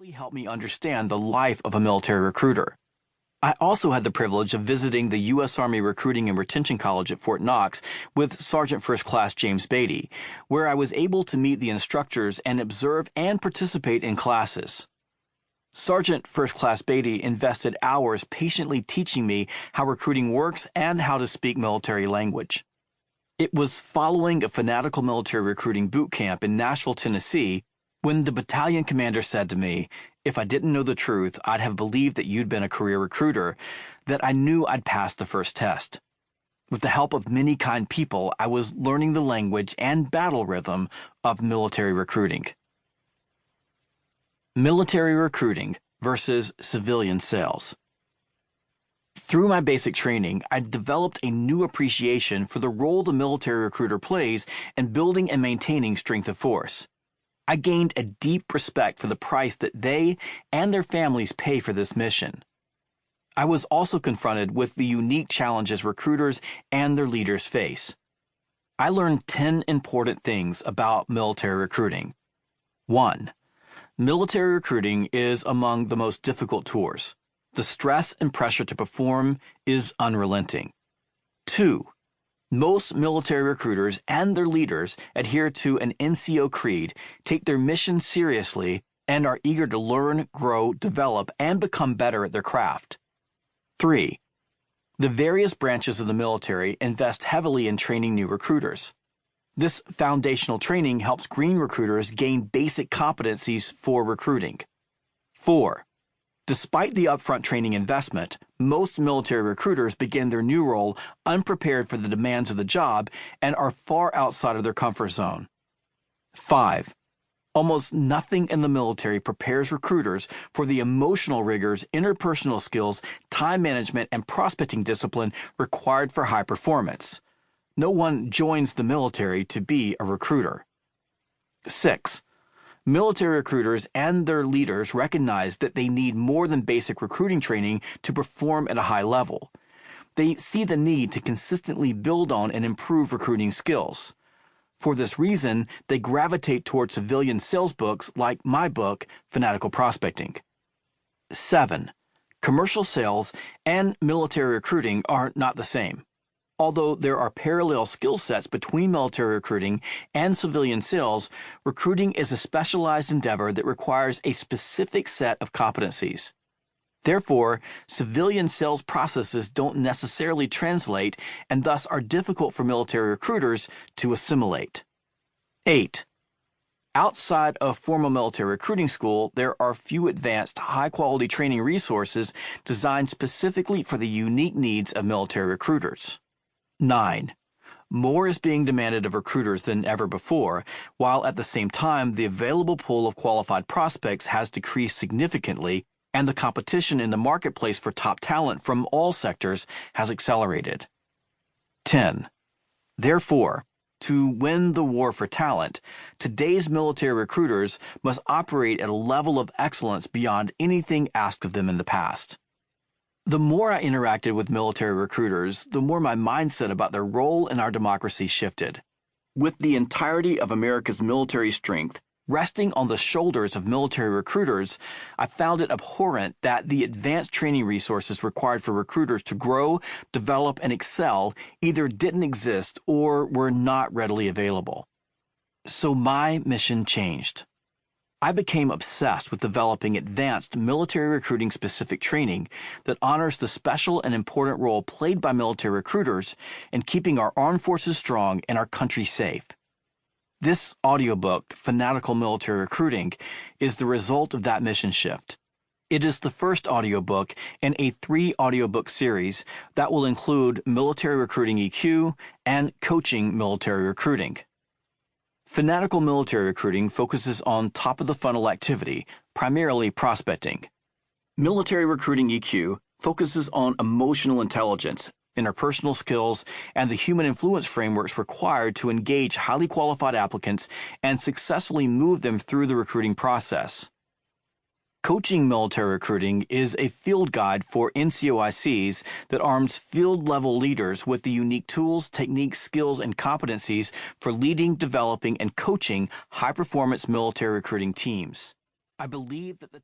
helped me understand the life of a military recruiter. I also had the privilege of visiting the U.S. Army Recruiting and Retention College at Fort Knox with Sergeant First Class James Beatty, where I was able to meet the instructors and observe and participate in classes. Sergeant First Class Beatty invested hours patiently teaching me how recruiting works and how to speak military language. It was following a Fanatical military recruiting boot camp in Nashville, Tennessee, when the battalion commander said to me, if I didn't know the truth, I'd have believed that you'd been a career recruiter, that I knew I'd passed the first test. With the help of many kind people, I was learning the language and battle rhythm of military recruiting. Military recruiting versus civilian sales. Through my basic training, I developed a new appreciation for the role the military recruiter plays in building and maintaining strength of force. I gained a deep respect for the price that they and their families pay for this mission. I was also confronted with the unique challenges recruiters and their leaders face. I learned 10 important things about military recruiting. 1. Military recruiting is among the most difficult tours. The stress and pressure to perform is unrelenting. 2. Most military recruiters and their leaders adhere to an NCO creed, take their mission seriously, and are eager to learn, grow, develop, and become better at their craft. 3. The various branches of the military invest heavily in training new recruiters. This foundational training helps green recruiters gain basic competencies for recruiting. 4. Despite the upfront training investment, most military recruiters begin their new role unprepared for the demands of the job and are far outside of their comfort zone. 5. Almost nothing in the military prepares recruiters for the emotional rigors, interpersonal skills, time management, and prospecting discipline required for high performance. No one joins the military to be a recruiter. 6. Military recruiters and their leaders recognize that they need more than basic recruiting training to perform at a high level. They see the need to consistently build on and improve recruiting skills. For this reason, they gravitate toward civilian sales books like my book, Fanatical Prospecting. 7. Commercial sales and military recruiting are not the same. Although there are parallel skill sets between military recruiting and civilian sales, recruiting is a specialized endeavor that requires a specific set of competencies. Therefore, civilian sales processes don't necessarily translate and thus are difficult for military recruiters to assimilate. 8. Outside of formal military recruiting school, there are few advanced, high-quality training resources designed specifically for the unique needs of military recruiters. 9. More is being demanded of recruiters than ever before, while at the same time the available pool of qualified prospects has decreased significantly and the competition in the marketplace for top talent from all sectors has accelerated. 10. Therefore, to win the war for talent, today's military recruiters must operate at a level of excellence beyond anything asked of them in the past. The more I interacted with military recruiters, the more my mindset about their role in our democracy shifted. With the entirety of America's military strength resting on the shoulders of military recruiters, I found it abhorrent that the advanced training resources required for recruiters to grow, develop, and excel either didn't exist or were not readily available. So my mission changed. I became obsessed with developing advanced military recruiting specific training that honors the special and important role played by military recruiters in keeping our armed forces strong and our country safe. This audiobook, Fanatical Military Recruiting, is the result of that mission shift. It is the first audiobook in a 3-audiobook series that will include Military Recruiting EQ and Coaching Military Recruiting. Fanatical military recruiting focuses on top-of-the-funnel activity, primarily prospecting. Military recruiting EQ focuses on emotional intelligence, interpersonal skills, and the human influence frameworks required to engage highly qualified applicants and successfully move them through the recruiting process. Coaching military recruiting is a field guide for NCOICs that arms field-level leaders with the unique tools, techniques, skills, and competencies for leading, developing, and coaching high-performance military recruiting teams. I believe that the